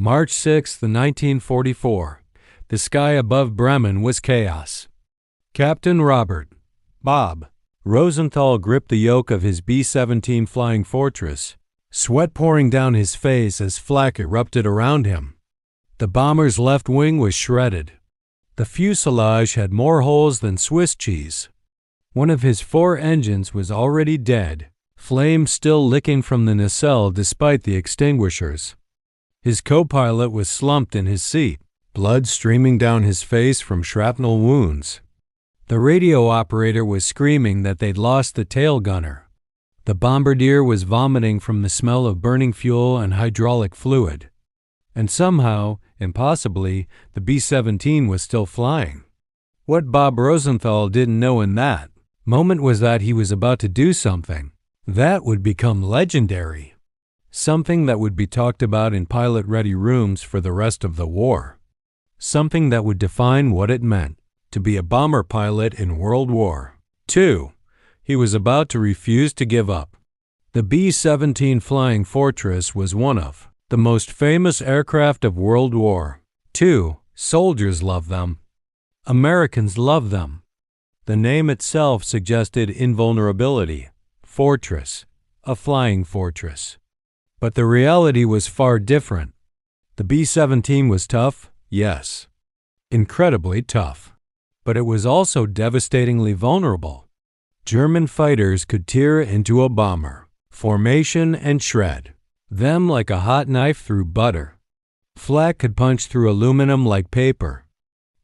March 6, 1944. The sky above Bremen was chaos. Captain Robert Bob Rosenthal gripped the yoke of his B-17 Flying Fortress, sweat pouring down his face as flak erupted around him. The bomber's left wing was shredded. The fuselage had more holes than Swiss cheese. One of his 4 engines was already dead, flames still licking from the nacelle despite the extinguishers. His co-pilot was slumped in his seat, blood streaming down his face from shrapnel wounds. The radio operator was screaming that they'd lost the tail gunner. The bombardier was vomiting from the smell of burning fuel and hydraulic fluid. And somehow, impossibly, the B-17 was still flying. What Bob Rosenthal didn't know in that moment was that he was about to do something that would become legendary. Something that would be talked about in pilot-ready rooms for the rest of the war. Something that would define what it meant to be a bomber pilot in World War II. He was about to refuse to give up. The B-17 Flying Fortress was one of the most famous aircraft of World War II. Soldiers loved them. Americans loved them. The name itself suggested invulnerability. Fortress, a flying fortress. But the reality was far different. The B-17 was tough, yes. Incredibly tough. But it was also devastatingly vulnerable. German fighters could tear into a bomber, formation, and shred them like a hot knife through butter. Flak could punch through aluminum like paper.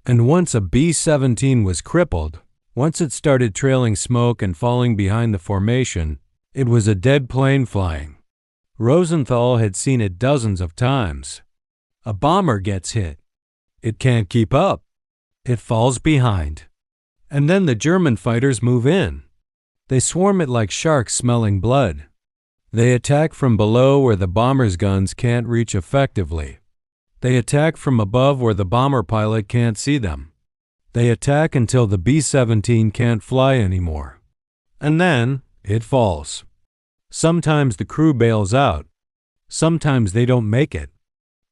And once a B-17 was crippled, once it started trailing smoke and falling behind the formation, it was a dead plane flying. Rosenthal had seen it dozens of times. A bomber gets hit. It can't keep up. It falls behind. And then the German fighters move in. They swarm it like sharks smelling blood. They attack from below where the bomber's guns can't reach effectively. They attack from above where the bomber pilot can't see them. They attack until the B-17 can't fly anymore. And then it falls. Sometimes the crew bails out. Sometimes they don't make it.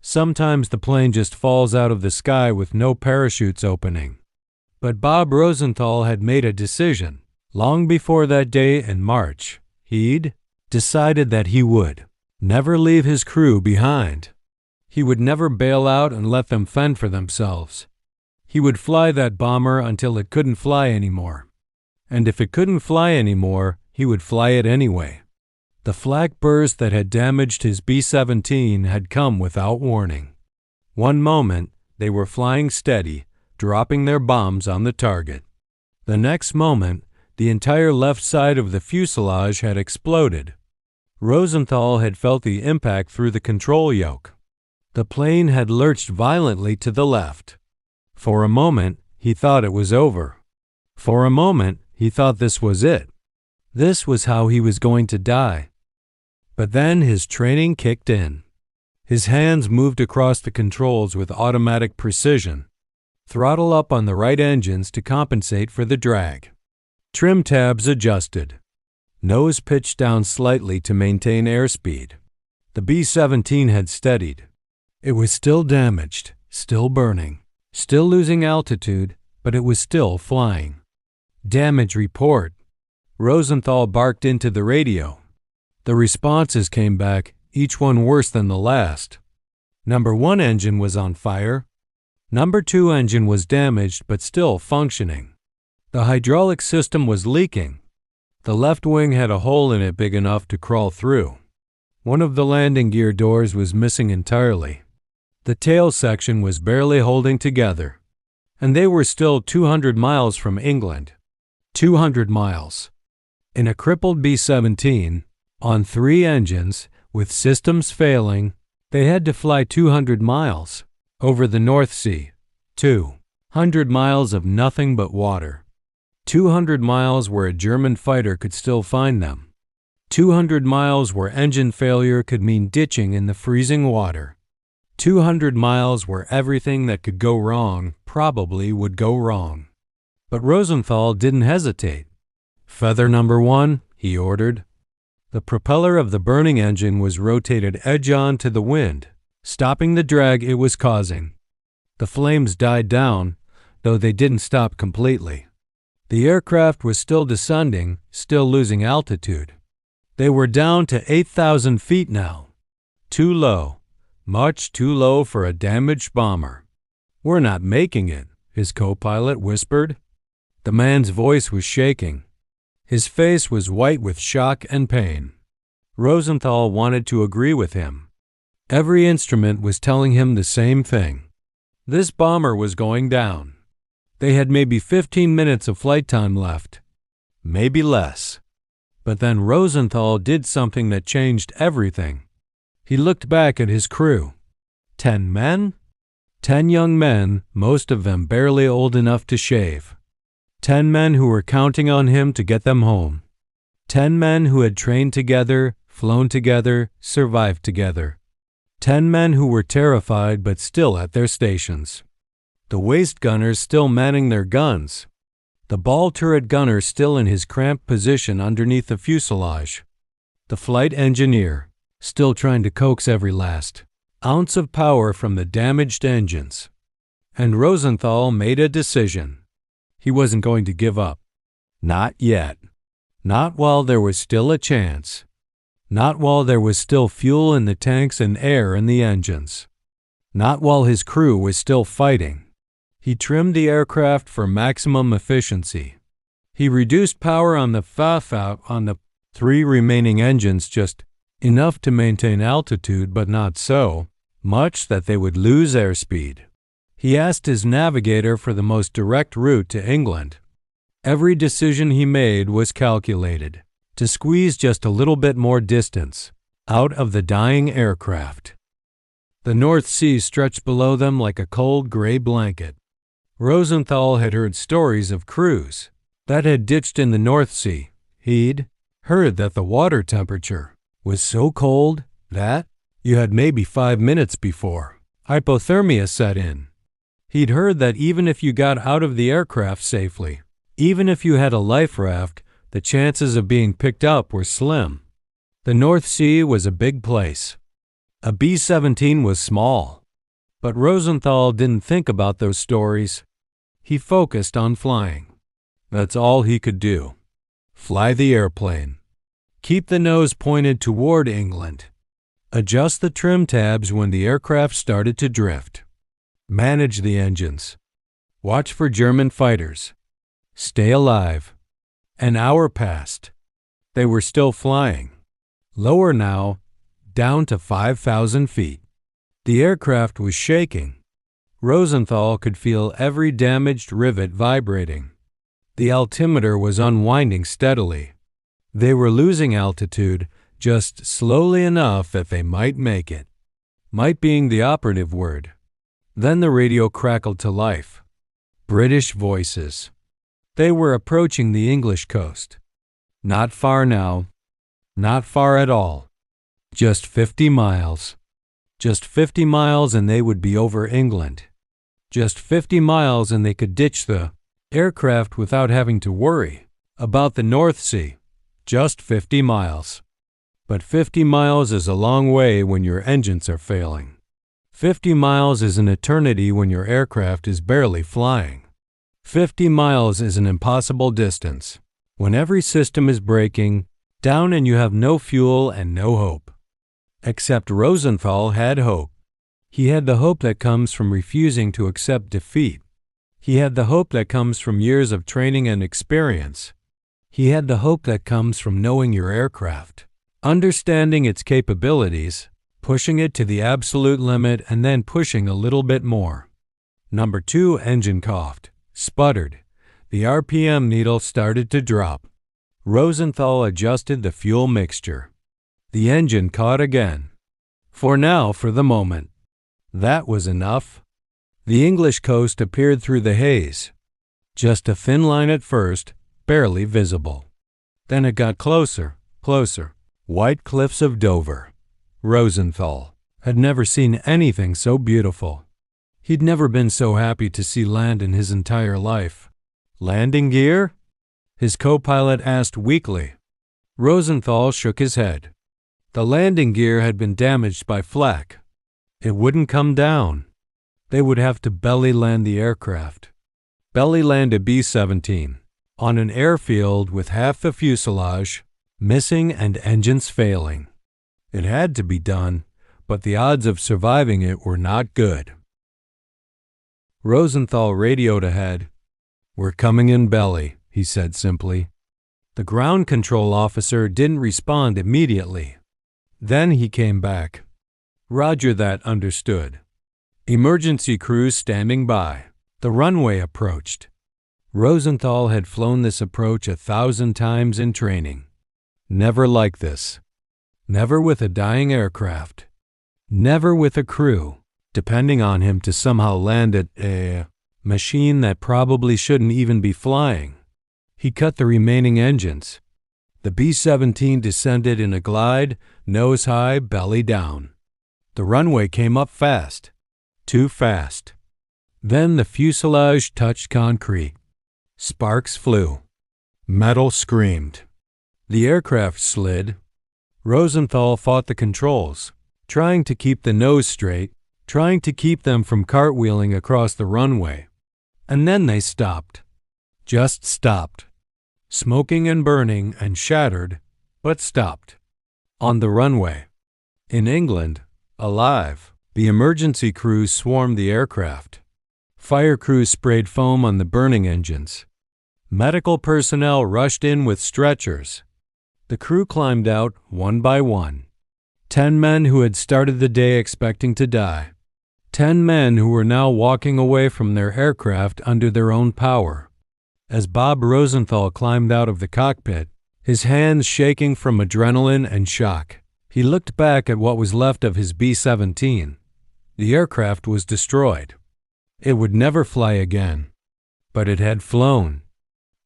Sometimes the plane just falls out of the sky with no parachutes opening. But Bob Rosenthal had made a decision. Long before that day in March, he'd decided that he would never leave his crew behind. He would never bail out and let them fend for themselves. He would fly that bomber until it couldn't fly anymore. And if it couldn't fly anymore, he would fly it anyway. The flak burst that had damaged his B-17 had come without warning. One moment, they were flying steady, dropping their bombs on the target. The next moment, the entire left side of the fuselage had exploded. Rosenthal had felt the impact through the control yoke. The plane had lurched violently to the left. For a moment, he thought it was over. For a moment, he thought this was it. This was how he was going to die. But then his training kicked in. His hands moved across the controls with automatic precision. Throttle up on the right engines to compensate for the drag. Trim tabs adjusted. Nose pitched down slightly to maintain airspeed. The B-17 had steadied. It was still damaged, still burning, still losing altitude, but it was still flying. Damage report. Rosenthal barked into the radio. The responses came back, each one worse than the last. Number 1 engine was on fire. Number 2 engine was damaged but still functioning. The hydraulic system was leaking. The left wing had a hole in it big enough to crawl through. One of the landing gear doors was missing entirely. The tail section was barely holding together. And they were still 200 miles from England. 200 miles. In a crippled B-17, on 3 engines, with systems failing, they had to fly 200 miles over the North Sea. 200 miles of nothing but water. 200 miles where a German fighter could still find them. 200 miles where engine failure could mean ditching in the freezing water. 200 miles where everything that could go wrong probably would go wrong. But Rosenthal didn't hesitate. "Feather number 1, he ordered. The propeller of the burning engine was rotated edge-on to the wind, stopping the drag it was causing. The flames died down, though they didn't stop completely. The aircraft was still descending, still losing altitude. They were down to 8,000 feet now. Too low, much too low for a damaged bomber. "We're not making it," his co-pilot whispered. The man's voice was shaking. His face was white with shock and pain. Rosenthal wanted to agree with him. Every instrument was telling him the same thing. This bomber was going down. They had maybe 15 minutes of flight time left. Maybe less. But then Rosenthal did something that changed everything. He looked back at his crew. 10 men? 10 young men, most of them barely old enough to shave. 10 men who were counting on him to get them home. 10 men who had trained together, flown together, survived together. 10 men who were terrified but still at their stations. The waist gunners still manning their guns. The ball turret gunner still in his cramped position underneath the fuselage. The flight engineer still trying to coax every last ounce of power from the damaged engines. And Rosenthal made a decision. He wasn't going to give up. Not yet. Not while there was still a chance. Not while there was still fuel in the tanks and air in the engines. Not while his crew was still fighting. He trimmed the aircraft for maximum efficiency. He reduced power on the on the 3 remaining engines just enough to maintain altitude, but not so much that they would lose airspeed. He asked his navigator for the most direct route to England. Every decision he made was calculated to squeeze just a little bit more distance out of the dying aircraft. The North Sea stretched below them like a cold gray blanket. Rosenthal had heard stories of crews that had ditched in the North Sea. He'd heard that the water temperature was so cold that you had maybe 5 minutes before hypothermia set in. He'd heard that even if you got out of the aircraft safely, even if you had a life raft, the chances of being picked up were slim. The North Sea was a big place. A B-17 was small. But Rosenthal didn't think about those stories. He focused on flying. That's all he could do. Fly the airplane. Keep the nose pointed toward England. Adjust the trim tabs when the aircraft started to drift. Manage the engines. Watch for German fighters. Stay alive. An hour passed. They were still flying. Lower now, down to 5,000 feet. The aircraft was shaking. Rosenthal could feel every damaged rivet vibrating. The altimeter was unwinding steadily. They were losing altitude, just slowly enough that they might make it. Might being the operative word. Then the radio crackled to life. British voices. They were approaching the English coast. Not far now. Not far at all. Just 50 miles. Just 50 miles and they would be over England. Just 50 miles and they could ditch the aircraft without having to worry about the North Sea. Just 50 miles. But 50 miles is a long way when your engines are failing. 50 miles is an eternity when your aircraft is barely flying. 50 miles is an impossible distance when every system is breaking down and you have no fuel and no hope. Except Rosenthal had hope. He had the hope that comes from refusing to accept defeat. He had the hope that comes from years of training and experience. He had the hope that comes from knowing your aircraft, understanding its capabilities, pushing it to the absolute limit and then pushing a little bit more. Number 2 engine coughed, sputtered. The RPM needle started to drop. Rosenthal adjusted the fuel mixture. The engine caught again. For now, for the moment. That was enough. The English coast appeared through the haze. Just a thin line at first, barely visible. Then it got closer, closer. White cliffs of Dover. Rosenthal had never seen anything so beautiful. He'd never been so happy to see land in his entire life. Landing gear? His co-pilot asked weakly. Rosenthal shook his head. The landing gear had been damaged by flak. It wouldn't come down. They would have to belly land the aircraft. Belly land a B-17 on an airfield with half the fuselage missing and engines failing. It had to be done, but the odds of surviving it were not good. Rosenthal radioed ahead. "We're coming in belly," he said simply. The ground control officer didn't respond immediately. Then he came back. "Roger that, understood. Emergency crews standing by." The runway approached. Rosenthal had flown this approach 1,000 times in training. Never like this. Never with a dying aircraft. Never with a crew depending on him to somehow land a machine that probably shouldn't even be flying. He cut the remaining engines. The B-17 descended in a glide, nose high, belly down. The runway came up fast. Too fast. Then the fuselage touched concrete. Sparks flew. Metal screamed. The aircraft slid. Rosenthal fought the controls, trying to keep the nose straight, trying to keep them from cartwheeling across the runway. And then they stopped. Just stopped. Smoking and burning and shattered, but stopped. On the runway. In England, alive, the emergency crews swarmed the aircraft. Fire crews sprayed foam on the burning engines. Medical personnel rushed in with stretchers. The crew climbed out one by one. 10 men who had started the day expecting to die. 10 men who were now walking away from their aircraft under their own power. As Bob Rosenthal climbed out of the cockpit, his hands shaking from adrenaline and shock, he looked back at what was left of his B-17. The aircraft was destroyed. It would never fly again. But it had flown.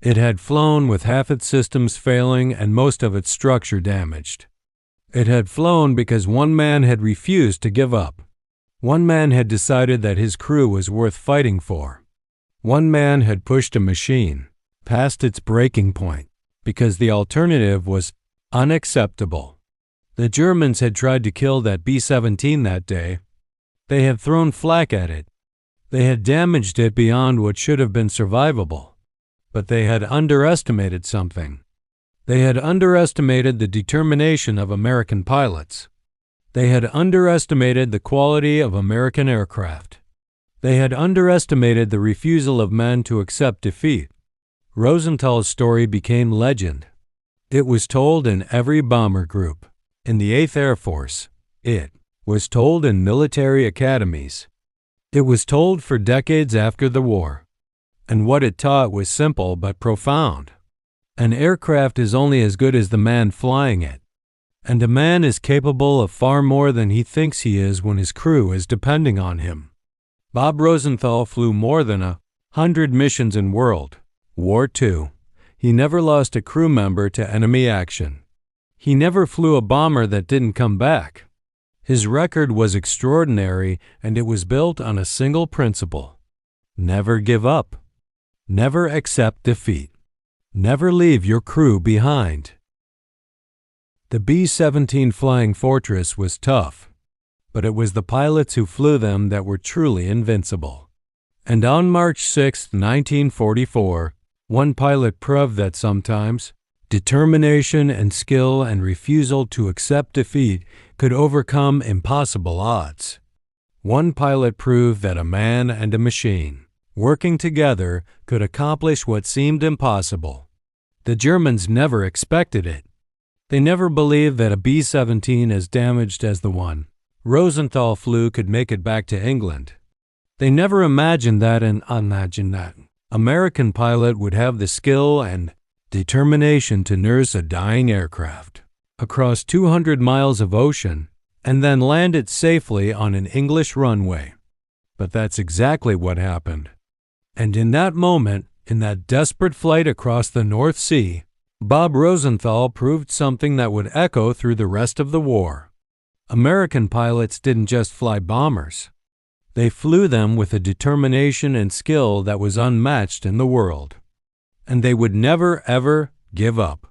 It had flown with half its systems failing and most of its structure damaged. It had flown because one man had refused to give up. One man had decided that his crew was worth fighting for. One man had pushed a machine past its breaking point because the alternative was unacceptable. The Germans had tried to kill that B-17 that day. They had thrown flak at it. They had damaged it beyond what should have been survivable. But they had underestimated something. They had underestimated the determination of American pilots. They had underestimated the quality of American aircraft. They had underestimated the refusal of men to accept defeat. Rosenthal's story became legend. It was told in every bomber group, in the 8th Air Force. It was told in military academies. It was told for decades after the war. And what it taught was simple but profound. An aircraft is only as good as the man flying it. And a man is capable of far more than he thinks he is when his crew is depending on him. Bob Rosenthal flew more than 100 missions in World War II. He never lost a crew member to enemy action. He never flew a bomber that didn't come back. His record was extraordinary, and it was built on a single principle. Never give up. Never accept defeat. Never leave your crew behind. The B-17 Flying Fortress was tough, but it was the pilots who flew them that were truly invincible. And on March 6, 1944, one pilot proved that sometimes determination and skill and refusal to accept defeat could overcome impossible odds. One pilot proved that a man and a machine, working together, could accomplish what seemed impossible. The Germans never expected it. They never believed that a B-17 as damaged as the one Rosenthal flew could make it back to England. They never imagined that an American pilot would have the skill and determination to nurse a dying aircraft across 200 miles of ocean and then land it safely on an English runway. But that's exactly what happened. And in that moment, in that desperate flight across the North Sea, Bob Rosenthal proved something that would echo through the rest of the war. American pilots didn't just fly bombers. They flew them with a determination and skill that was unmatched in the world. And they would never, ever give up.